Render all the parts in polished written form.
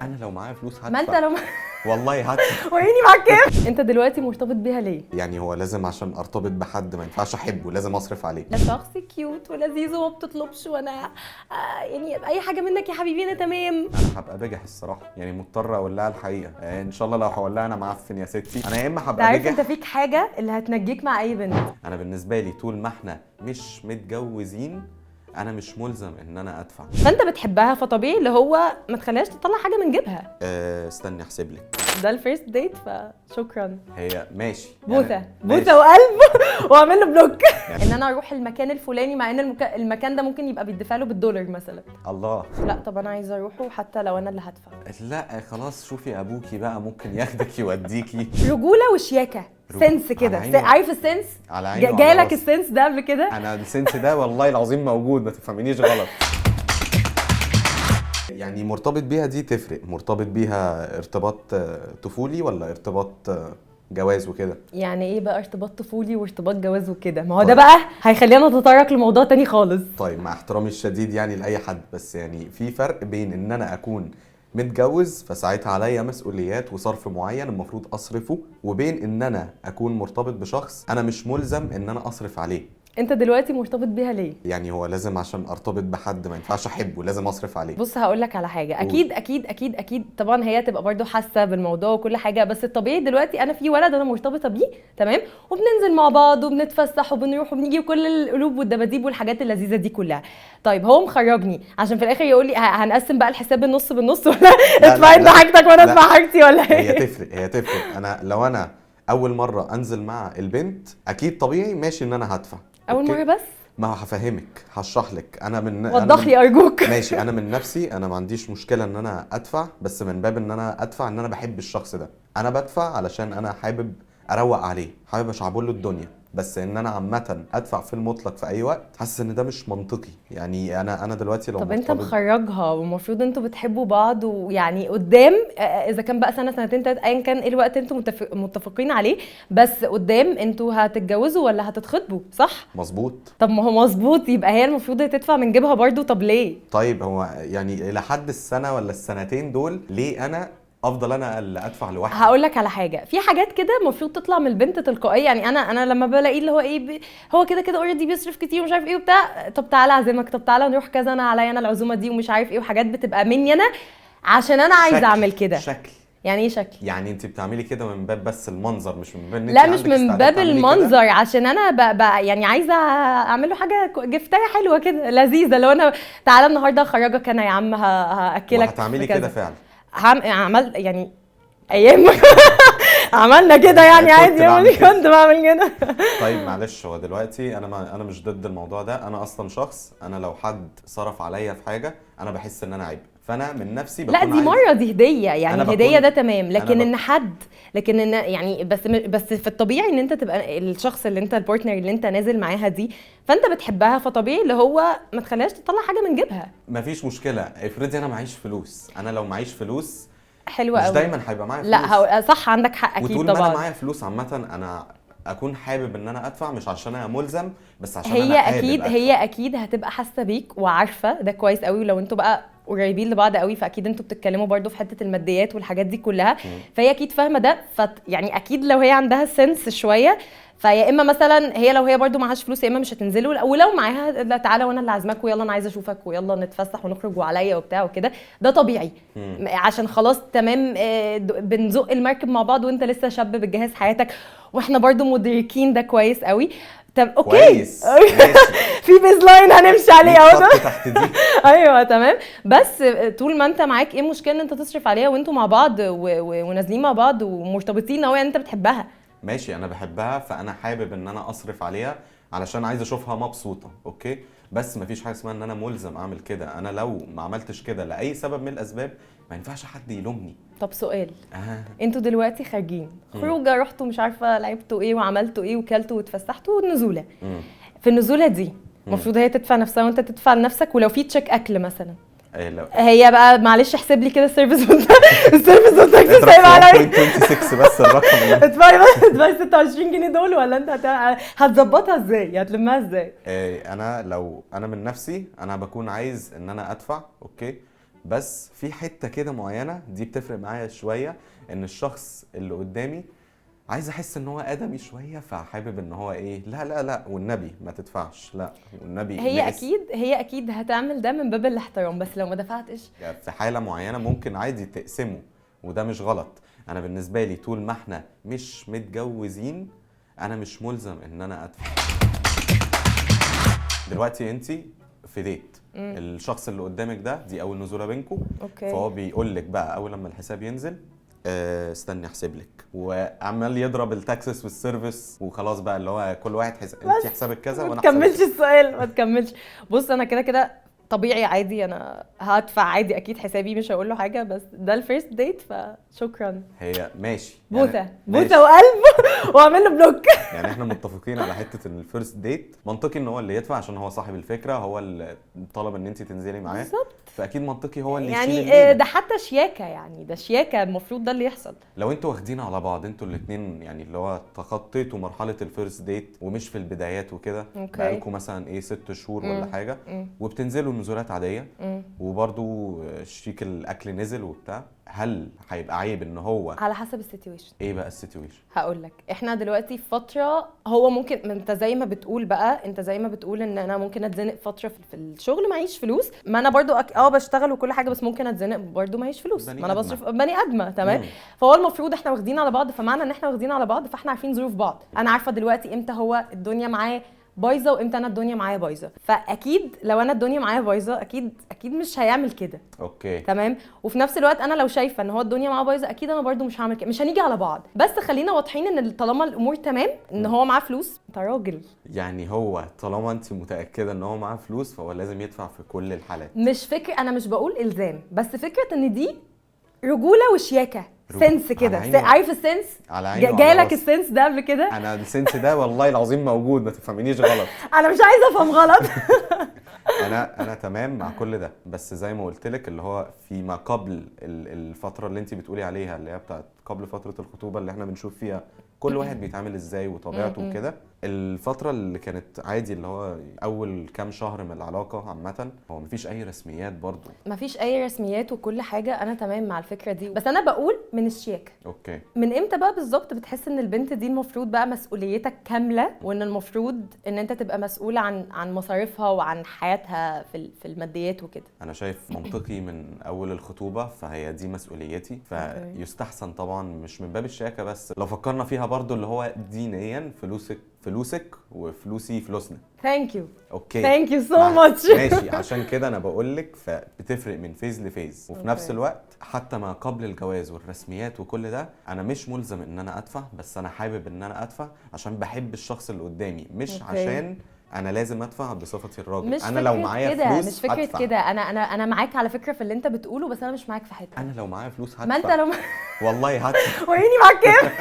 انا لو معايا فلوس هدفع. ما انت لو والله هدفع. وريني معاك كام. انت دلوقتي مرتبط بيها ليه؟ يعني هو لازم عشان ارتبط بحد ما ينفعش احبه، لازم اصرف عليه. ده شخص كيوت ولذيذ وما بتطلبش، وانا يعني اي حاجه منك يا حبيبي انا تمام. انا هبقى بجح الصراحه، يعني مضطر اقول لها الحقيقه. ان شاء الله لو هقول لها انا معفن يا ستي، انا يا اما انت هبقى عارف بجح. انت فيك حاجه اللي هتنجيك مع اي بنت. انا بالنسبه لي طول ما احنا مش متجوزين انا مش ملزم ان انا ادفع. فانت بتحبها، فطبيعي اللي هو ما تخليهاش تطلع حاجه من جيبها. استني احسب لك. ده الفيرست ديت فشكرا. هي ماشي بوسه يعني بوسه وقلب واعمل له بلوك. ان انا اروح المكان الفلاني مع ان المكان ده ممكن يبقى بيدفع له بالدولار مثلا. الله. لا طب انا عايزه اروحه حتى لو انا اللي هدفع. لا خلاص، شوفي ابوكي بقى ممكن ياخدك يوديكي. رجوله وشياكه، سنس كده. على عيني عارف السنس؟ على عيني وعلى جالك راسي. السنس ده قبل كده؟ انا السنس ده والله العظيم موجود، ما تفهمينيش غلط. يعني مرتبط بيها دي تفرق، مرتبط بيها ارتباط طفولي ولا ارتباط جواز وكده؟ يعني ايه بقى ارتباط طفولي وارتباط جواز وكده؟ ما هو ده بقى هيخلينا نتطرق لموضوع تاني خالص. طيب مع احترامي الشديد يعني لاي حد، بس يعني في فرق بين ان انا اكون متجوز فساعتها عليا مسؤوليات وصرف معين المفروض اصرفه، وبين ان انا اكون مرتبط بشخص انا مش ملزم ان انا اصرف عليه. انت دلوقتي مرتبط بيها ليه؟ يعني هو لازم عشان ارتبط بحد ما ينفعش احبه، لازم اصرف عليه. بص هقول لك على حاجه، قول. اكيد اكيد اكيد اكيد طبعا هي تبقى برضو حاسه بالموضوع وكل حاجه، بس الطبيعي دلوقتي انا في ولد انا مرتبطه بيه تمام، وبننزل مع بعض وبنتفسح وبنروح وبنيجي وكل القلوب والدباديب والحاجات اللذيذه دي كلها. طيب هو مخرجني عشان في الاخر يقول لي هنقسم بقى الحساب بالنص بالنص ولا ادفع انت حاجتك وانا ادفع حاجتي ولا ايه؟ هي تفرق. انا لو انا اول مره انزل مع البنت اكيد طبيعي ماشي ان انا هدفع. اول أوكي؟ مره بس ما هفهمك هشرح لك. انا من وضح لي ارجوك. ماشي، انا من نفسي انا ما عنديش مشكله ان انا ادفع، بس من باب ان انا ادفع ان انا بحب الشخص ده. انا بدفع علشان انا حابب اروق عليه، حابب اشعبله الدنيا، بس ان انا عامه ادفع في المطلق في اي وقت حاسس ان ده مش منطقي. يعني انا دلوقتي لو طب انت مرتبط. مخرجها والمفروض انتوا بتحبوا بعض، ويعني قدام اذا كان بقى سنه سنتين تلاتة ايا كان ايه الوقت انتوا متفقين عليه، بس قدام انتوا هتتجوزوا ولا هتتخطبوا صح؟ مظبوط. طب ما هو مظبوط، يبقى هي المفروض تدفع من جيبها برضو. طب ليه؟ طيب هو يعني الى حد السنه ولا السنتين دول ليه انا افضل انا اللي ادفع لوحدي؟ هقول لك على حاجه، في حاجات كده المفروض تطلع من البنت تلقائيه. يعني انا لما بلاقيه اللي هو ايه هو كده كده اوريدي بيصرف كتير ومش عارف ايه وبتاع، طب تعالى اعزمك، طب تعالى نروح كذا، انا عليا انا العزومه دي ومش عارف ايه، وحاجات بتبقى مني انا عشان انا عايزه اعمل كده. شكل. يعني ايه شكل؟ يعني انت بتعملي كده من باب بس المنظر، مش من باب ان انت لا مش عندك من استعداد باب تعملي المنظر، كده؟ عشان انا يعني عايزه اعمل له حاجه جفتايه حلوه كده لذيذه. لو انا تعالى النهارده اخرجك انا يا عم هاكلك وهتعملي كده فعلا؟ عمل يعني ايام عملنا كده يعني عادي، كنت بعمل كده. طيب معلش، هو دلوقتي انا مش ضد الموضوع ده. انا اصلا شخص، انا لو حد صرف عليا في حاجه انا بحس ان انا عيب، فانا من نفسي بكون لا دي مره دي هديه، يعني الهديه ده تمام، لكن ان حد، لكن ان يعني بس في الطبيعي ان انت تبقى الشخص اللي انت البارتنر اللي انت نازل معاها دي فانت بتحبها، فطبيعي اللي هو ما تخليهاش تطلع حاجه من جيبها. مفيش مشكله. افرضي انا معيش فلوس، انا لو معيش فلوس حلوه مش قوي. دايما هيبقى معايا فلوس. لا صح عندك حق اكيد وطول طبعا. ما انا معايا فلوس عامه انا اكون حابب ان انا ادفع، مش عشان انا ملزم بس عشان هي انا حابب اكيد أدفع. هي اكيد هتبقى حاسه بيك وعارفه ده كويس قوي، ولو انتوا بقى قريبين لبعض قوي فاكيد انتوا بتتكلموا برضو في حته الماديات والحاجات دي كلها، فهي اكيد فاهمه ده. يعني اكيد لو هي عندها سنس شويه، فيا اما مثلا هي لو هي برضو معهاش فلوس يا اما مش هتنزلوا، ولو معاها لا تعالى وانا اللي عازمك ويلا انا عايزه اشوفك ويلا نتفسح ونخرج وعليا وبتاع وكده، ده طبيعي. عشان خلاص تمام بنزق المركب مع بعض وانت لسه شاب بتجهز حياتك، واحنا برضو مدركين ده كويس قوي. طب اوكي كويس ماشي. في بيز لاين هنمشي عليه اهو ده. تحت دي. ايوه تمام، بس طول ما انت معاك ايه مشكله ان انت تصرف عليها وانتوا مع بعض ونازلين مع بعض ومرتبطين قوي، يعني انت بتحبها. ماشي، انا بحبها فانا حابب ان انا اصرف عليها علشان عايز اشوفها مبسوطه، اوكي، بس مفيش حاجه اسمها ان انا ملزم اعمل كده. انا لو ما عملتش كده لاي سبب من الاسباب ما ينفعش حد يلومني. طب سؤال، انتوا دلوقتي خارجين خروجه، رحتوا مش عارفه لعبتوا ايه وعملتوا ايه وكلتوا واتفسحتوا والنزوله، في النزوله دي المفروض هي تدفع نفسها وانت تدفع لنفسك، ولو في تشيك اكل مثلا هي بقى معلش احسب لي كده السيرفيس السيرفيس والتاكسي سايب عليا 26 بس الرقم اللي ادفعي 26 جنيه دول، ولا انت هتظبطها ازاي؟ هتلمها ازاي؟ انا لو انا من نفسي انا بكون عايز ان انا ادفع، اوكي، بس في حته كده معينه دي بتفرق معايا شويه، ان الشخص اللي قدامي عايز احس ان هو ادمي شويه، فحابب ان هو ايه، لا لا لا والنبي ما تدفعش، لا والنبي هي اكيد هتعمل ده من باب الاحترام، بس لو ما دفعتش يعني في حاله معينه ممكن عادي تقسمه، وده مش غلط. انا بالنسبه لي طول ما احنا مش متجوزين انا مش ملزم ان انا ادفع. دلوقتي انت في ديت، الشخص اللي قدامك ده دي اول نزوله بينكم، اوكي، فهو بيقول لك بقى اول لما الحساب ينزل استني احسب لك، وعمال يضرب التاكسس والسيرفيس وخلاص بقى اللي هو كل واحد انت حسابك كذا وانا حسابك ما تكملش السؤال، ما تكملش. بص انا كده طبيعي عادي، انا هدفع عادي اكيد حسابي، مش هقول له حاجه، بس ده الفيرست ديت فشكرا. هي ماشي بوسه يعني بوسه وقلب واعمل له بلوك. يعني احنا متفقين على حته ان الفيرست ديت منطقي ان هو اللي يدفع عشان هو صاحب الفكره، هو اللي طلب ان انت تنزلي معاه بالظبط، فاكيد منطقي هو اللي يعني يشيل الليله. ده حتى شياكه، يعني ده شياكه، المفروض ده اللي يحصل. لو انتوا واخدين على بعض انتوا الاثنين، يعني اللي هو تخطيتوا مرحله الفيرست ديت ومش في البدايات وكده، اوكي. بقالكم مثلا ايه 6 شهور ولا حاجه، وبتنزلوا نزولات عاديه وبرضو شيك الاكل نزل وبتاع، هل هيبقى عيب ان هو على حسب السيتويشن؟ ايه بقى السيتويشن؟ هقول لك، احنا دلوقتي في فتره، هو ممكن انت زي ما بتقول بقى، انت زي ما بتقول ان انا ممكن اتزنق فتره في الشغل معيش فلوس، ما انا برضو بشتغل وكل حاجه، بس ممكن اتزنق برضو معيش فلوس، ما انا بصرف بني ادمه تمام. فهو المفروض احنا واخدين على بعض، فمعنى ان احنا واخدين على بعض فاحنا عارفين ظروف بعض، انا عارفه دلوقتي امتى هو الدنيا معاه بايظه وامتى انا الدنيا معايا بايظه، فاكيد لو انا الدنيا معايا بايظه اكيد مش هيعمل كده. اوكي تمام. وفي نفس الوقت انا لو شايفه ان هو الدنيا معاه بايظه اكيد انا برضو مش هعمل كده، مش هنيجي على بعض، بس خلينا واضحين ان طالما الامور تمام، ان هو معاه فلوس، انت راجل، يعني هو طالما انت متاكده ان هو معاه فلوس فهو لازم يدفع في كل الحالات. مش فكره، انا مش بقول الزام، بس فكره ان دي رجوله وشياكه، سنس كده، عارف السنس؟ على عيني جالك السنس ده قبل كده؟ انا السنس ده والله العظيم موجود، ما تفهمينيش غلط. انا مش عايزه افهم غلط. انا تمام مع كل ده، بس زي ما قلت لك اللي هو فيما قبل الفتره اللي انت بتقولي عليها، اللي هي بتاعت قبل فتره الخطوبه اللي احنا بنشوف فيها كل واحد بيتعامل ازاي وطبيعته وكده، الفتره اللي كانت عادي اللي هو اول كام شهر من العلاقه عامه، هو مفيش اي رسميات برضو، مفيش اي رسميات وكل حاجه، انا تمام مع الفكره دي، بس انا بقول من الشياكه. اوكي. من امتى بقى بالظبط بتحس ان البنت دي المفروض بقى مسؤوليتك كامله، وان المفروض ان انت تبقى مسؤول عن مصاريفها وعن حياتها في الماديات وكده؟ انا شايف منطقي من اول الخطوبه، فهي دي مسؤوليتي، فيستحسن طبعا مش من باب الشياكه بس، لو فكرنا فيها برضو اللي هو دينيا، فلوسك وفلوسي فلوسنا. ثانك يو. اوكي ثانك يو سو ماتش. ماشي، عشان كده انا بقول لك فبتفرق من فيز لفيز، وفي نفس الوقت حتى ما قبل الجواز والرسميات وكل ده انا مش ملزم ان انا ادفع، بس انا حابب ان انا ادفع عشان بحب الشخص اللي قدامي، مش عشان انا لازم ادفع بصفتي الراجل. انا لو معايا فلوس مش فكره هدفع. كده، انا معاك على فكره في اللي انت بتقوله، بس انا مش معاك في حته. انا لو معايا فلوس هدفع. ما انت لو والله هدفع. وريني معاك كام.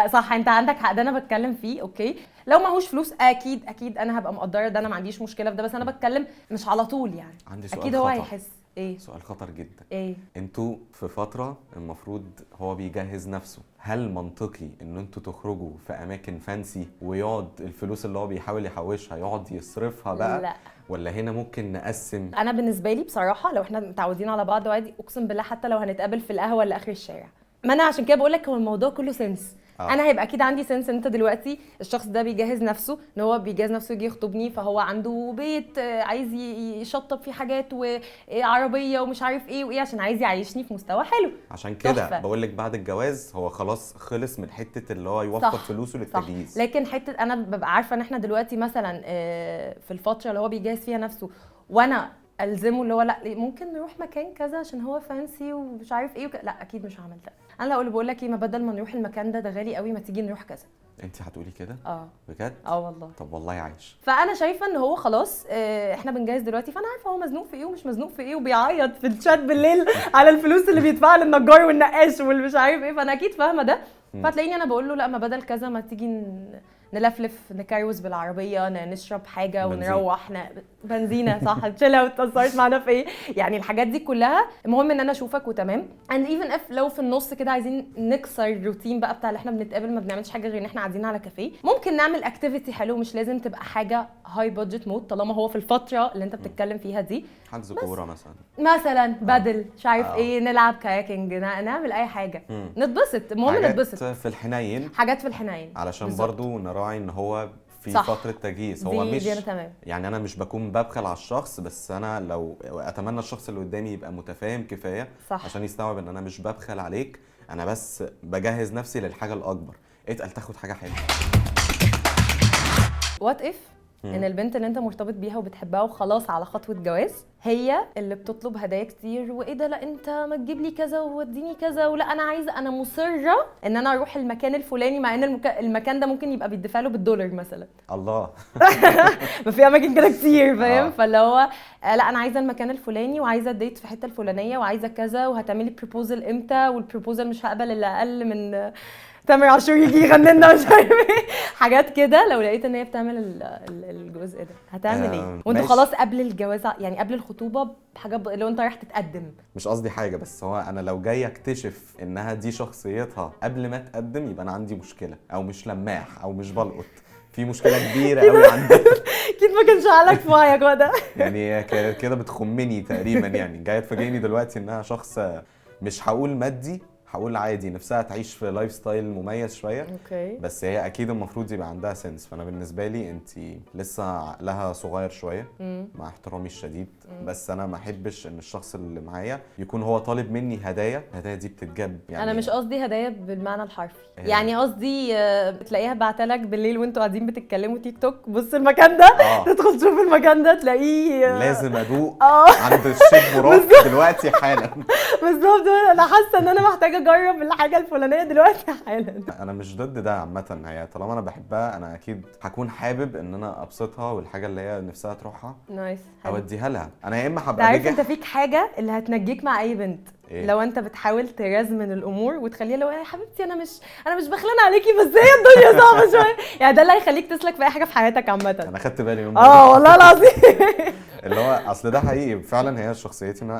صح، انت عندك حق، ده انا بتكلم فيه. اوكي، لو معهوش فلوس اكيد انا هبقى مقدره ده، انا ما عنديش مشكله في ده، بس انا بتكلم مش على طول يعني. عندي سؤال اكيد خطر. هو هيحس ايه؟ سؤال خطر جدا. ايه؟ انتوا في فتره المفروض هو بيجهز نفسه، هل منطقي ان انتوا تخرجوا في اماكن فانسي ويقعد الفلوس اللي هو بيحاول يحوشها يقعد يصرفها بقى؟ لا، ولا هنا ممكن نقسم؟ انا بالنسبه لي بصراحه لو احنا متعودين على بعض وعادي، اقسم بالله حتى لو هنتقابل في القهوه اللي اخر الشارع، ما انا عشان كده بقول لك هو الموضوع كله سنس. انا هيبقى اكيد عندي سنس، انت دلوقتي الشخص ده بيجهز نفسه، ان هو بيجهز نفسه يجي يخطبني، فهو عنده بيت عايز يشطب فيه حاجات وعربيه ومش عارف ايه وايه، عشان عايز يعيشني في مستوى حلو. عشان كده بقول لك بعد الجواز هو خلاص خلص من حته اللي هو يوفر فلوسه للتجهيز. لكن حته انا ببقى عارفه ان احنا دلوقتي مثلا في الفتره اللي هو بيجهز فيها نفسه، وانا الزمه اللي هو لا ممكن نروح مكان كذا عشان هو فانسي ومش عارف ايه لا اكيد مش هعمل ده. انا لا بقول لك ايه، ما بدل ما نروح المكان ده غالي قوي، ما تيجي نروح كذا. انت هتقولي كده؟ بجد؟ والله. طب والله عايش. فانا شايفه ان هو خلاص احنا بنجهز دلوقتي، فانا عارفه هو مزنوق في ايه ومش مزنوق في ايه، وبيعيط في الشات بالليل على الفلوس اللي بيدفعها للنجار والنقاش واللي مش عارف ايه، فانا اكيد فاهمه ده. فتلاقيني انا بقول له لا، ما بدل كذا ما تيجي نلفلف نكروز بالعربيه، نشرب حاجه بنزين. ونروح بنزينه صح، تشيلها وتأثرت معانا في ايه يعني. الحاجات دي كلها المهم ان انا اشوفك وتمام. and even if لو في النص كده عايزين نكسر الروتين بقى بتاع اللي احنا بنتقابل ما بنعملش حاجه غير ان احنا قاعدين على كافيه، ممكن نعمل اكتيفيتي حلو، مش لازم تبقى حاجه هاي بادجت مود طالما هو في الفتره اللي انت بتتكلم فيها دي. حجز كوره مثلا، بدل مش عارف آه. ايه، نلعب كاياكينج، نعمل اي حاجه، نتبسط، المهم حاجات نتبسط. في الحنين، حاجات في الحنين علشان بالظبط. برضو نراعي ان هو في صح. فترة تجهيز. هو دي مش انا تمام. يعني انا مش بكون ببخل على الشخص، بس انا لو اتمنى الشخص اللي قدامي يبقى متفاهم كفاية صح. عشان يستوعب ان انا مش ببخل عليك، انا بس بجهز نفسي للحاجة الاكبر. اتقل تاخد حاجة حلوة. وات اف ان البنت اللي انت مرتبط بيها وبتحبها وخلاص على خطوه جواز هي اللي بتطلب هدايا كتير، وايه ده لا انت ما تجيب لي كذا ووديني كذا، ولا انا عايزه، انا مصره ان انا اروح المكان الفلاني، مع ان المكان ده ممكن يبقى بيدفع له بالدولار مثلا. الله. ما في اماكن كده كتير فاهم. آه. فاللي هو لا انا عايزه المكان الفلاني، وعايزه الديت في الحته الفلانيه، وعايزه كذا، وهتعملي بروبوزل امتى، والبروبوزل مش هقبل الا اقل من تامر عاشور يجي يغني لنا مش عارف ايه حاجات كده. لو لقيت ان هي بتعمل الجزء ده هتعمل ايه وانتوا ماشي. خلاص قبل الجواز، يعني قبل الخطوبه بحاجه لو انت رايح تتقدم؟ مش قصدي حاجة، بس هو انا لو جاي اكتشف انها دي شخصيتها قبل ما اتقدم يبقى انا عندي مشكلة، او مش لماح، او مش بلقط، في مشكلة كبيرة قوي عندها. اكيد ما كانش عقلك في وعيك وده. يعني هي كانت كده بتخمني تقريبا، يعني جايه تفاجئني دلوقتي انها شخص مش هقول مادي، هقول عادي، نفسها تعيش في لايف ستايل مميز شويه. اوكي. بس هي اكيد المفروض يبقى عندها سنس. فانا بالنسبه لي انت لسه عقلها صغير شويه، مع احترامي الشديد، بس انا ما احبش ان الشخص اللي معايا يكون هو طالب مني هدايا. الهدايا دي بتتجاب يعني. انا مش قصدي هدايا بالمعنى الحرفي، يعني قصدي بتلاقيها بعتلك بالليل وانتوا قاعدين بتتكلموا تيك توك، بص المكان ده، تدخل تشوف المكان ده تلاقيه لازم ادوق عند الشيف براك دلوقتي حالا. بالظبط. انا حاسه ان انا محتاجه اجرب الحاجه الفلانيه دلوقتي حالا. انا مش ضد ده عامه، هي طالما انا بحبها انا اكيد هكون حابب ان انا ابسطها، والحاجه اللي هي نفسها تروحها نايس اوديها لها. انا يا اما هبقى عارف بجح. انت فيك حاجه اللي هتنجيك مع اي بنت، إيه؟ لو انت بتحاول ترزمن الامور وتخليها لو يا حبيبتي انا مش بخلانه عليكي، بس هي الدنيا صعبه شويه، يعني ده اللي هيخليك تسلك في اي حاجه في حياتك عامه. انا خدت بالي من والله العظيم. اللي هو اصل ده حقيقي فعلا، هي شخصيتي ان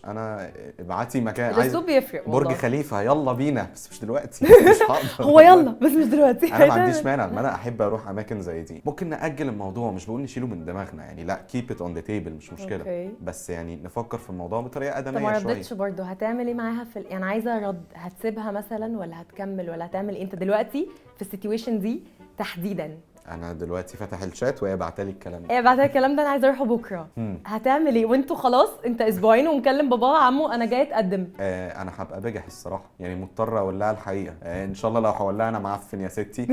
انا ابعتي مكان الاسلوب بيفرق والله. برج خليفه يلا بينا، بس مش دلوقتي، مش هقدر. هو يلا بس مش دلوقتي. انا ما عنديش مانع ان انا احب اروح اماكن زي دي، ممكن ناجل الموضوع، مش بقول نشيله من دماغنا يعني، لا keep it on the table، مش مشكله. أوكي. بس يعني نفكر في الموضوع بطريقه طب ما ادميه شويه. ردتش برضه، هتعمل ايه معاها يعني عايزه رد، هتسيبها مثلا ولا هتكمل ولا هتعمل ايه انت دلوقتي في السيتويشن دي تحديدا؟ انا دلوقتي فاتح الشات وهي بعتلي الكلام ده. ايه بعد الكلام ده انا عايزه اروح بكره. هتعمل ايه وانتوا خلاص انت اسبوعين ومكلم باباه عمو انا جاي اتقدم؟ انا هبقى بجح الصراحه، يعني مضطر اقول لها الحقيقه. ان شاء الله لو هقول لها انا معفن يا ستي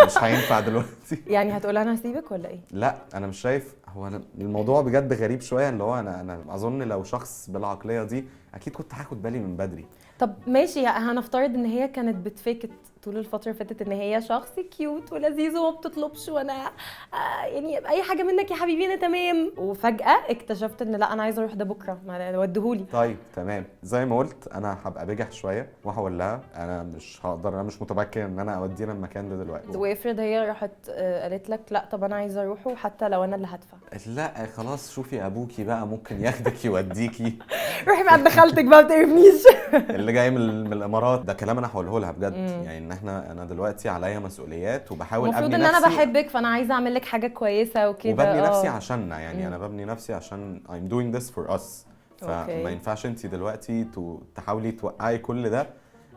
مش هينفع دلوقتي. يعني هتقول انا هسيبك ولا ايه؟ لا انا مش شايف، هو أنا الموضوع بجد غريب شويه، اللي هو انا اظن لو شخص بالعقليه دي اكيد كنت هاخد بالي من بدري. طب ماشي، هنفترض ان هي كانت بتفيكت طول الفتره اللي فاتت ان هي شخص كيوت ولذيذ وما بتطلبش، وانا يعني اي حاجه منك يا حبيبي انا تمام، وفجاه اكتشفت ان لا انا عايزه اروح ده بكره، ما وديهولي. طيب تمام، زي ما قلت انا هبقى بجح شويه وهقول لها انا مش هقدر، انا مش متمكن ان انا اودينا المكان ده دلوقتي. وافرض هي راحت قالت لك لا طب انا عايزه اروحه حتى لو انا اللي هدفع؟ لا خلاص شوفي ابوكي بقى ممكن ياخدك يوديكي. روحي مع خالتك بقى ما تقرفنيش. اللي جاي من الامارات ده كلام انا هقوله لها بجد. يعني ان انا دلوقتي عليا مسؤوليات وبحاول ابني نفسي، المفروض ان انا بحبك فانا عايزه اعمل لك حاجه كويسه وكده، وببني نفسي عشاننا، يعني انا ببني نفسي عشان I'm doing this for us. أوكي. فما ينفعش انت دلوقتي تحاولي توقعي كل ده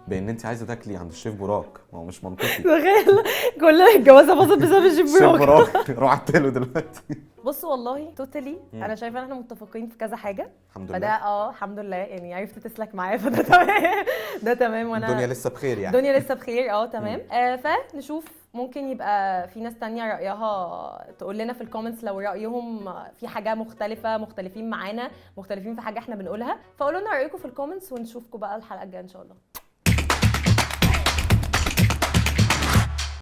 بان انت عايزه تاكلي عند الشيف براك، ما هو مش منطقي. تخيل كل الجوازه باظت بسبب الشيف براك. رحت له دلوقتي. بص والله توتالي انا شايفه ان احنا متفقين في كذا حاجه الحمد لله. فده الحمد لله، يعني عرفت تسلك معايا فده تمام. ده تمام، وانا الدنيا لسه بخير يعني. الدنيا لسه بخير تمام. فنشوف ممكن يبقى في ناس تانية رأيها تقول لنا في الكومنتس لو رأيهم في حاجة مختلفة، مختلفين معانا، مختلفين في حاجة احنا بنقولها، فقولوا لنا رأيكم في الكومنتس ونشوفكم بقى الحلقة الجاية ان شاء الله.